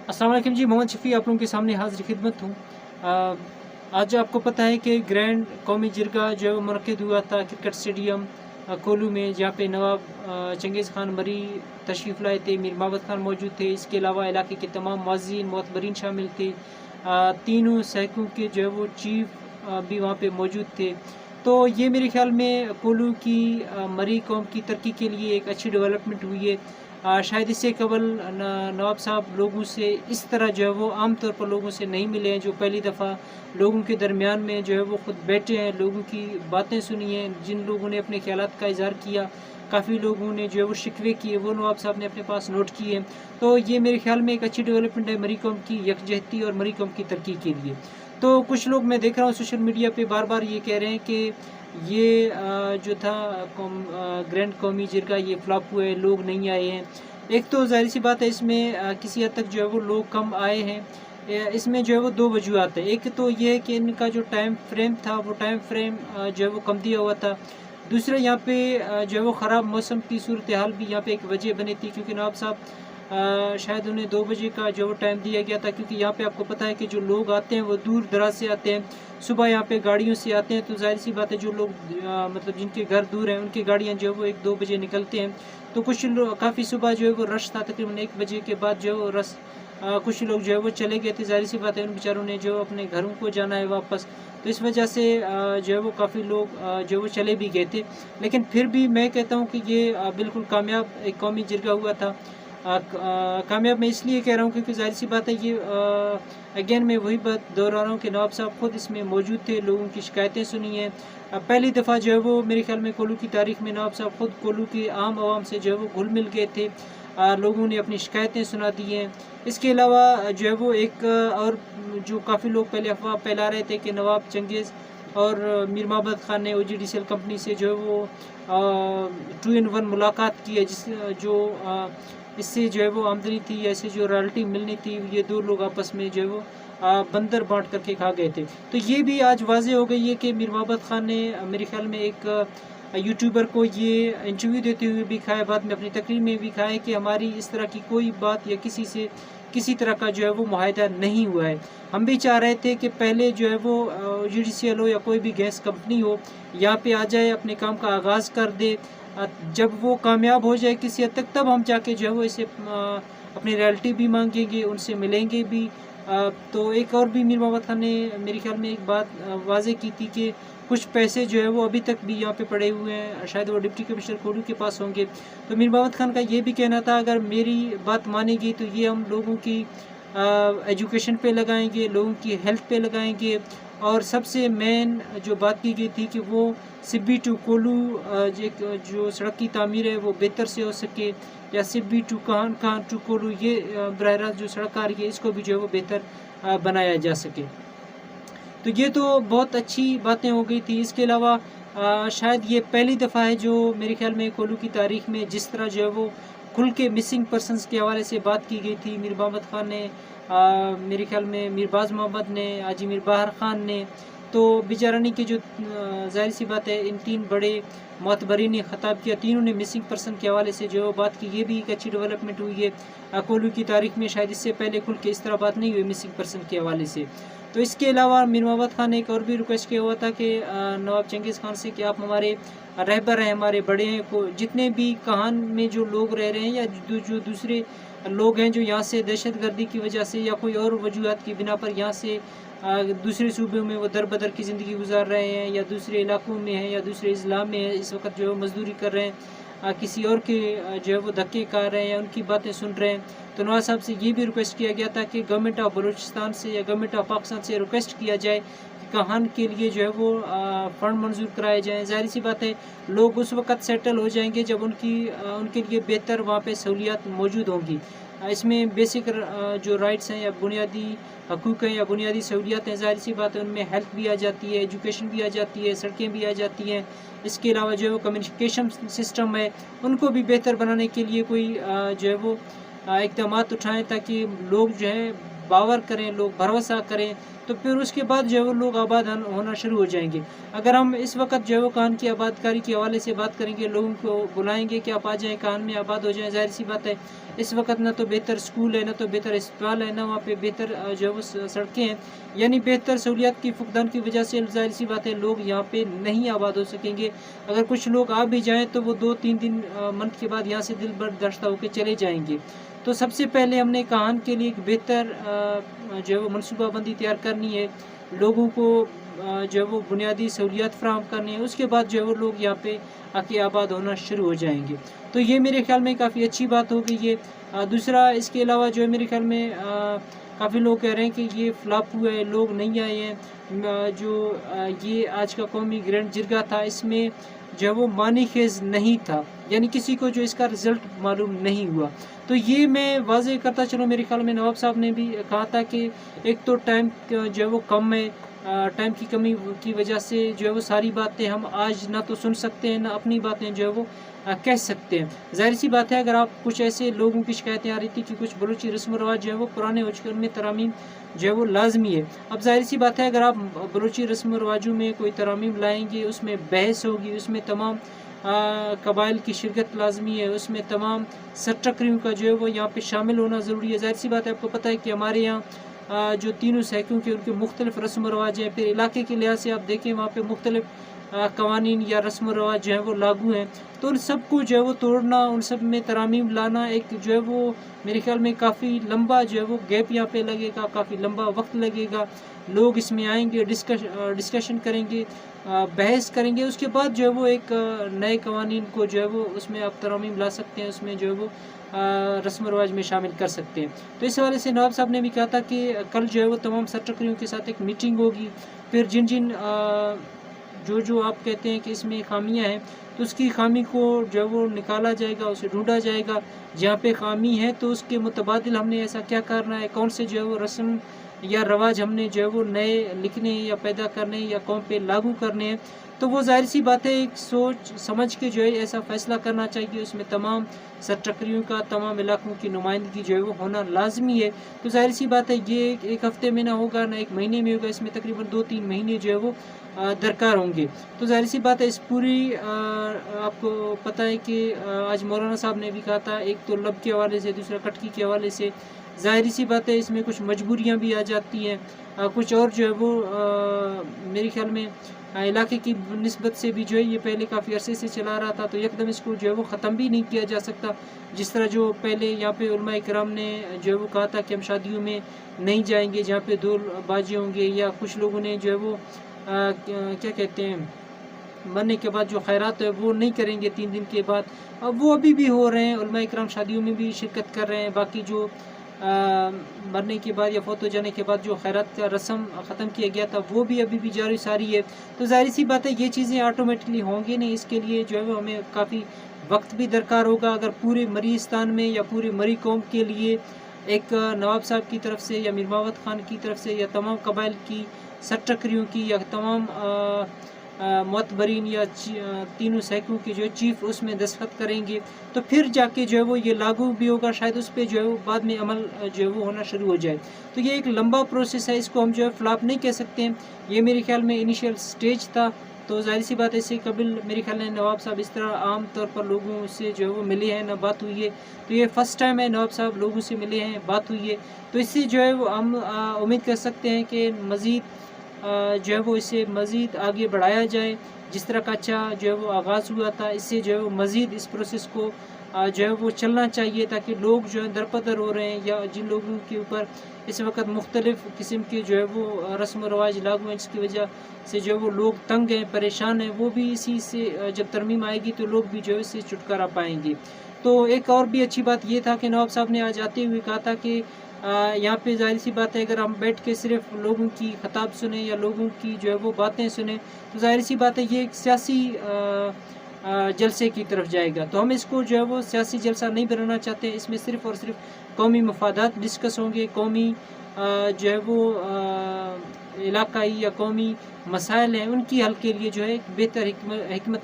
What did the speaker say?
अस्सलाम वालेकुम जी, मोहम्मद शफ़ी आप लोगों के सामने हाज़िर खिदमत हूँ। आज आपको पता है कि ग्रैंड कौमी जिरगा जो है वो मुनक़िद हुआ था क्रिकेट स्टेडियम कोल्लू में, जहाँ पे नवाब चंगेज़ खान मरी तशरीफ़ लाए थे, मीर माबद खान मौजूद थे। इसके अलावा इलाके के तमाम मुअज़्ज़िन मोअतबरीन शामिल थे। तीनों सहकों के जो है वो चीफ़ भी वहाँ पे मौजूद थे। तो ये मेरे ख़्याल में कोल्लू की मरी कौम की तरक्की के लिए एक अच्छी डेवलपमेंट हुई है। शायद इससे कबल नवाब साहब लोगों से इस तरह जो है वो आम तौर पर लोगों से नहीं मिले हैं, जो पहली दफ़ा लोगों के दरमियान में जो है वो ख़ुद बैठे हैं, लोगों की बातें सुनी हैं, जिन लोगों ने अपने ख़यालात का इज़हार किया, काफ़ी लोगों ने जो है वो शिकवे किए, वो नवाब साहब ने अपने पास नोट किए हैं। तो ये मेरे ख़्याल में एक अच्छी डेवलपमेंट है मरी कौम की यकजहती और मरी कौम की तरक्की के लिए। तो कुछ लोग मैं देख रहा हूँ सोशल मीडिया पे बार-बार ये कह रहे हैं कि ये जो था ग्रैंड कौमी जिरगा ये फ्लॉप हुआ है, लोग नहीं आए हैं। एक तो ज़ाहिर-सी बात है, इसमें किसी हद तक जो है वो लोग कम आए हैं। इसमें जो है वो 2 वजूहात है। एक तो ये है कि इनका जो टाइम फ्रेम था वो टाइम फ्रेम जो है वो कम दिया हुआ था। दूसरा यहाँ पे जो है वो ख़राब मौसम की सूरत-ए-हाल भी यहाँ पे एक वजह बनी थी, क्योंकि नवाब साहब शायद उन्हें 2 बजे का जो टाइम दिया गया था, क्योंकि यहाँ पे आपको पता है कि जो लोग आते हैं वो दूर दराज से आते हैं, सुबह यहाँ पे गाड़ियों से आते हैं। तो ज़ाहिर-सी बात है, जो लोग मतलब जिनके घर दूर हैं उनकी गाड़ियाँ जो है वो 1-2 बजे निकलते हैं। तो कुछ लोग काफ़ी सुबह जो है वो रश था, तकरीबन 1 बजे के बाद जो है वो कुछ लोग जो है वो चले गए थे। ज़ाहिर-सी बात है, उन बेचारों ने जो अपने घरों को जाना है वापस, तो इस वजह से जो है वो काफ़ी लोग जो है वो चले भी गए थे। लेकिन फिर भी मैं कहता हूँ कि ये बिल्कुल कामयाब एक कौमी जिरगा हुआ था। कामयाब मैं इसलिए कह रहा हूँ क्योंकि ज़ाहिर-सी बात है, ये अगेन मैं वही बात दोहरा रहा हूँ कि नवाब साहब खुद इसमें मौजूद थे, लोगों की शिकायतें सुनी हैं। पहली दफ़ा जो है वो मेरे ख़्याल में कोल्लू की तारीख़ में नवाब साहब खुद कोल्लू की आम आवाम से जो है वो घुल-मिल गए थे। लोगों ने अपनी शिकायतें सुना दी हैं। इसके अलावा जो है वो एक और जो काफ़ी लोग पहले अफ़वाह फैला रहे थे कि नवाब चंगेज़ और मीर माबद खान ने ओजीडीसीएल कंपनी से जो है वो 2 in 1 मुलाकात की है, इससे जो है वो आमदनी थी, ऐसे जो रॉयल्टी मिलनी थी, ये 2 लोग आपस में जो है वो बंदर बाँट करके खा गए थे। तो ये भी आज वाज़ेह हो गई है कि मीर माबद खान ने मेरे ख़्याल में एक यूट्यूबर को ये इंटरव्यू देते हुए भी कहा है, बाद में अपनी तकरीर में भी कहा है कि हमारी इस तरह की कोई बात या किसी से किसी तरह का जो है वो मुआहदा नहीं हुआ है। हम भी चाह रहे थे कि पहले जो है वो यूजीसीएल हो या कोई भी गैस कंपनी हो, यहाँ पे आ जाए, अपने काम का आगाज़ कर दे। जब वो कामयाब हो जाए किसी हद तक, तब हम जाके जो है वो इसे अपनी रॉयल्टी भी मांगेंगे, उनसे मिलेंगे भी। तो एक और भी मीर माबद खान ने मेरे ख्याल में एक बात वाज़ेह की थी कि कुछ पैसे जो है वो अभी तक भी यहाँ पे पड़े हुए हैं, शायद वो डिप्टी कमिश्नर कोल्लू के पास होंगे। तो मीर माबद खान का ये भी कहना था, अगर मेरी बात मानेगी तो ये हम लोगों की एजुकेशन पे लगाएंगे, लोगों की हेल्थ पे लगाएंगे, और सबसे मेन जो बात की गई थी कि वो सिब्बी टू कोल्लू जो सड़क की तामीर है वो बेहतर से हो सके, या सिब्बी टू काहन टू कोल्लू ये बराह रास्त जो सड़क आ रही है इसको भी जो है वो बेहतर बनाया जा सके। तो ये तो बहुत अच्छी बातें हो गई थी। इसके अलावा शायद ये पहली दफ़ा है जो मेरे ख्याल में कोल्लू की तारीख़ में जिस तरह जो है वो खुल के मिसिंग पर्सनस के हवाले से बात की गई थी। मीर माबद खान ने मेरे ख्याल में मीरबाज़ मोहम्मद ने, हाजी मीर बाहर ख़ान ने, तो बिचारानी की जो ज़ाहिर सी बात है, इन 3 बड़े मोतबरीन ने ख़ताब किया, तीनों ने मिसिंग पर्सन के हवाले से जो बात की, ये भी एक अच्छी डेवलपमेंट हुई है। कोल्लू की तारीख़ में शायद इससे पहले खुल के इस तरह बात नहीं हुई मिसिंग पर्सन के हवाले से। तो इसके अलावा मीर माबद खान ने एक और भी रिक्वेस्ट किया हुआ था कि नवाब चंगेज़ खान से कि आप हमारे रहबर हैं, हमारे बड़े हैं, को जितने भी काहन में जो लोग रह रहे हैं या जो दूसरे लोग हैं जो यहाँ से दहशतगर्दी की वजह से या कोई और वजूहत की बिना पर यहाँ से दूसरे सूबे में वो दर बदर की ज़िंदगी गुजार रहे हैं, या दूसरे इलाकों में हैं, या दूसरे इस्लाम में हैं, इस वक्त जो है मजदूरी कर रहे हैं, किसी और के जो है वो धक्के खा रहे हैं या उनकी बातें सुन रहे हैं। तो नवाज साहब से ये भी रिक्वेस्ट किया गया था कि गवर्नमेंट ऑफ बलूचिस्तान से या गवर्नमेंट ऑफ पाकिस्तान से रिक्वेस्ट किया जाए कि काहन के लिए जो है वो फ़ंड मंजूर कराए जाएँ। ज़ाहिर सी बात है, लोग उस वक़्त सेटल हो जाएंगे जब उनके लिए बेहतर वहाँ पे सहूलियात मौजूद होंगी। इसमें बेसिक जो राइट्स हैं या बुनियादी हकूक़ हैं या बुनियादी सहूलियात हैं, ज़ाहिर सी बात है उनमें हेल्थ भी आ जाती है, एजुकेशन भी आ जाती है, सड़कें भी आ जाती हैं। इसके अलावा जो है वो कम्युनिकेशन सिस्टम है, उनको भी बेहतर बनाने के लिए कोई जो है वो इक़दामात उठाएँ, ताकि लोग जो है बावर करें, लोग भरोसा करें تو پھر اس کے بعد جو ہے وہ لوگ آباد ہونا شروع ہو جائیں گے۔ اگر ہم اس وقت جو ہے وہ کان کی آباد کاری کے حوالے سے بات کریں گے، لوگوں کو بلائیں گے کہ آپ آ جائیں کان میں آباد ہو جائیں، ظاہر سی بات ہے اس وقت نہ تو بہتر اسکول ہے، نہ تو بہتر اسپتال ہے، نہ وہاں پہ بہتر جو ہے وہ سڑکیں ہیں، یعنی بہتر سہولیات کی فقدان کی وجہ سے ظاہر سی بات ہے لوگ یہاں پہ نہیں آباد ہو سکیں گے۔ اگر کچھ لوگ آ بھی جائیں تو وہ 2-3 دن منتھ کے بعد یہاں سے دل برداشتہ ہو کے چلے جائیں گے۔ تو سب سے پہلے ہم نے کہان کے لیے ایک بہتر جو ہے وہ منصوبہ بندی تیار کرنی ہے، لوگوں کو جو ہے وہ بنیادی سہولیات فراہم کرنی ہے، اس کے بعد جو ہے وہ لوگ یہاں پہ آ کے آباد ہونا شروع ہو جائیں گے۔ تو یہ میرے خیال میں کافی اچھی بات ہوگی یہ۔ دوسرا اس کے علاوہ جو ہے میرے خیال میں کافی لوگ کہہ رہے ہیں کہ یہ فلاپ ہوا ہے، لوگ نہیں آئے ہیں، جو یہ آج کا قومی گرینڈ جرگہ تھا اس میں جو ہے وہ معنی خیز نہیں تھا، یعنی کسی کو جو اس کا رزلٹ معلوم نہیں ہوا۔ تو یہ میں واضح کرتا چلوں، میرے خیال میں نواب صاحب نے بھی کہا تھا کہ ایک تو ٹائم جو ہے وہ کم ہے، ٹائم کی کمی کی وجہ سے جو ہے وہ ساری باتیں ہم آج نہ تو سن سکتے ہیں، نہ اپنی باتیں جو ہے وہ کہہ سکتے ہیں۔ ظاہر سی بات ہے اگر آپ کچھ ایسے لوگوں کی شکایتیں آ رہی تھی کہ کچھ بلوچی رسم و رواج جو ہے وہ پرانے ہو چکے، ان میں ترامیم جو ہے وہ لازمی ہے۔ اب ظاہر سی بات ہے اگر آپ بلوچی رسم و رواجوں میں کوئی ترامیم لائیں گے، اس میں بحث ہوگی، اس میں تمام قبائل کی شرکت لازمی ہے، اس میں تمام سٹرکریوں کا جو ہے وہ یہاں پہ شامل ہونا ضروری ہے۔ ظاہر سی بات ہے آپ کو پتہ ہے کہ ہمارے یہاں جو تینوں سیکوں کے ان کے مختلف رسم و رواج ہیں، پھر علاقے کے لحاظ سے آپ دیکھیں وہاں پہ مختلف قوانین یا رسم و رواج جو ہیں وہ لاگو ہیں، تو ان سب کو جو ہے وہ توڑنا، ان سب میں ترامیم لانا ایک جو ہے وہ میرے خیال میں کافی لمبا جو ہے وہ گیپ یہاں پہ لگے گا، کافی لمبا وقت لگے گا۔ لوگ اس میں آئیں گے، ڈسکشن کریں گے، بحث کریں گے، اس کے بعد جو ہے وہ ایک نئے قوانین کو جو ہے وہ اس میں آپ ترامیم لا سکتے ہیں، اس میں جو ہے وہ رسم و رواج میں شامل کر سکتے ہیں۔ تو اس حوالے سے نواب صاحب نے بھی کہا تھا کہ کل جو ہے وہ تمام سٹرکریوں کے ساتھ ایک میٹنگ ہوگی، پھر جن جو آپ کہتے ہیں کہ اس میں خامیاں ہیں تو اس کی خامی کو جو ہے وہ نکالا جائے گا، اسے ڈھونڈا جائے گا، جہاں پہ خامی ہے تو اس کے متبادل ہم نے ایسا کیا کرنا ہے، کون سے جو ہے وہ رسم یا رواج ہم نے جو ہے وہ نئے لکھنے یا پیدا کرنے یا قوم پہ لاگو کرنے ہیں۔ تو وہ ظاہر سی بات ہے ایک سوچ سمجھ کے جو ہے ایسا فیصلہ کرنا چاہیے، اس میں تمام سٹرکریوں کا، تمام علاقوں کی نمائندگی جو ہے وہ ہونا لازمی ہے۔ تو ظاہر سی بات ہے یہ ایک ہفتے میں نہ ہوگا، نہ ایک مہینے میں ہوگا، اس میں تقریباً 2-3 مہینے جو ہے وہ درکار ہوں گے۔ تو ظاہر سی بات ہے اس پوری آپ کو پتہ ہے کہ آج مولانا صاحب نے بھی کہا تھا، ایک تو لب کے حوالے سے، دوسرا کٹکی کے حوالے سے، ظاہری سی بات ہے اس میں کچھ مجبوریاں بھی آ جاتی ہیں، کچھ اور جو ہے وہ میرے خیال میں علاقے کی نسبت سے بھی جو ہے یہ پہلے کافی عرصے سے چلا رہا تھا، تو یکدم اس کو جو ہے وہ ختم بھی نہیں کیا جا سکتا۔ جس طرح جو پہلے یہاں پہ علماء کرام نے جو ہے وہ کہا تھا کہ ہم شادیوں میں نہیں جائیں گے جہاں پہ دور بازی ہوں گے، یا کچھ لوگوں نے جو ہے وہ کیا کہتے ہیں مرنے کے بعد جو خیرات ہے وہ نہیں کریں گے 3 دن کے بعد، اب وہ ابھی بھی ہو رہے ہیں، علماء کرام شادیوں میں بھی شرکت کر رہے ہیں، باقی جو مرنے کے بعد یا فوت ہو جانے کے بعد جو خیرات کا رسم ختم کیا گیا تھا وہ بھی ابھی بھی جاری ساری ہے۔ تو ظاہر سی بات ہے یہ چیزیں آٹومیٹکلی ہوں گی نہیں، اس کے لیے جو ہے وہ ہمیں کافی وقت بھی درکار ہوگا۔ اگر پورے مریستان میں یا پورے مری قوم کے لیے ایک نواب صاحب کی طرف سے یا میر محمد خان کی طرف سے یا تمام قبائل کی سٹرکریوں کی یا تمام معتبرین یا تینوں سیکوں کے جو چیف اس میں دستخط کریں گے تو پھر جا کے جو ہے وہ یہ لاگو بھی ہوگا، شاید اس پہ جو ہے وہ بعد میں عمل جو ہے وہ ہونا شروع ہو جائے۔ تو یہ ایک لمبا پروسیس ہے، اس کو ہم جو ہے فلاپ نہیں کہہ سکتے ہیں، یہ میرے خیال میں انیشیل سٹیج تھا۔ تو ظاہر سی بات ہے اس سے قبل میرے خیال میں نواب صاحب اس طرح عام طور پر لوگوں سے جو ہے وہ ملے ہیں، نہ بات ہوئی ہے، تو یہ فرسٹ ٹائم ہے نواب صاحب لوگوں سے ملے ہیں، بات ہوئی ہے، تو اس سے جو ہے وہ ہم امید کر سکتے ہیں کہ مزید جو ہے وہ اسے مزید آگے بڑھایا جائے۔ جس طرح کا اچھا جو ہے وہ آغاز ہوا تھا، اس سے جو ہے وہ مزید اس پروسیس کو جو ہے وہ چلنا چاہیے، تاکہ لوگ جو ہے درپدر ہو رہے ہیں یا جن لوگوں کے اوپر اس وقت مختلف قسم کے جو ہے وہ رسم و رواج لاگو ہیں، جس کی وجہ سے جو ہے وہ لوگ تنگ ہیں، پریشان ہیں، وہ بھی اسی سے جب ترمیم آئے گی تو لوگ بھی جو ہے اس سے چھٹکارا پائیں گے۔ تو ایک اور بھی اچھی بات یہ تھا کہ نواب صاحب نے آج آتے ہوئے کہا تھا کہ یہاں پہ ظاہر سی بات ہے اگر ہم بیٹھ کے صرف لوگوں کی خطاب سنیں یا لوگوں کی جو ہے وہ باتیں سنیں تو ظاہر سی بات ہے یہ ایک سیاسی جلسے کی طرف جائے گا، تو ہم اس کو جو ہے وہ سیاسی جلسہ نہیں بنانا چاہتے ہیں۔ اس میں صرف اور صرف قومی مفادات ڈسکس ہوں گے، قومی جو ہے وہ علاقائی یا قومی مسائل ہیں ان کی حل کے لیے جو ہے ایک بہتر حکمت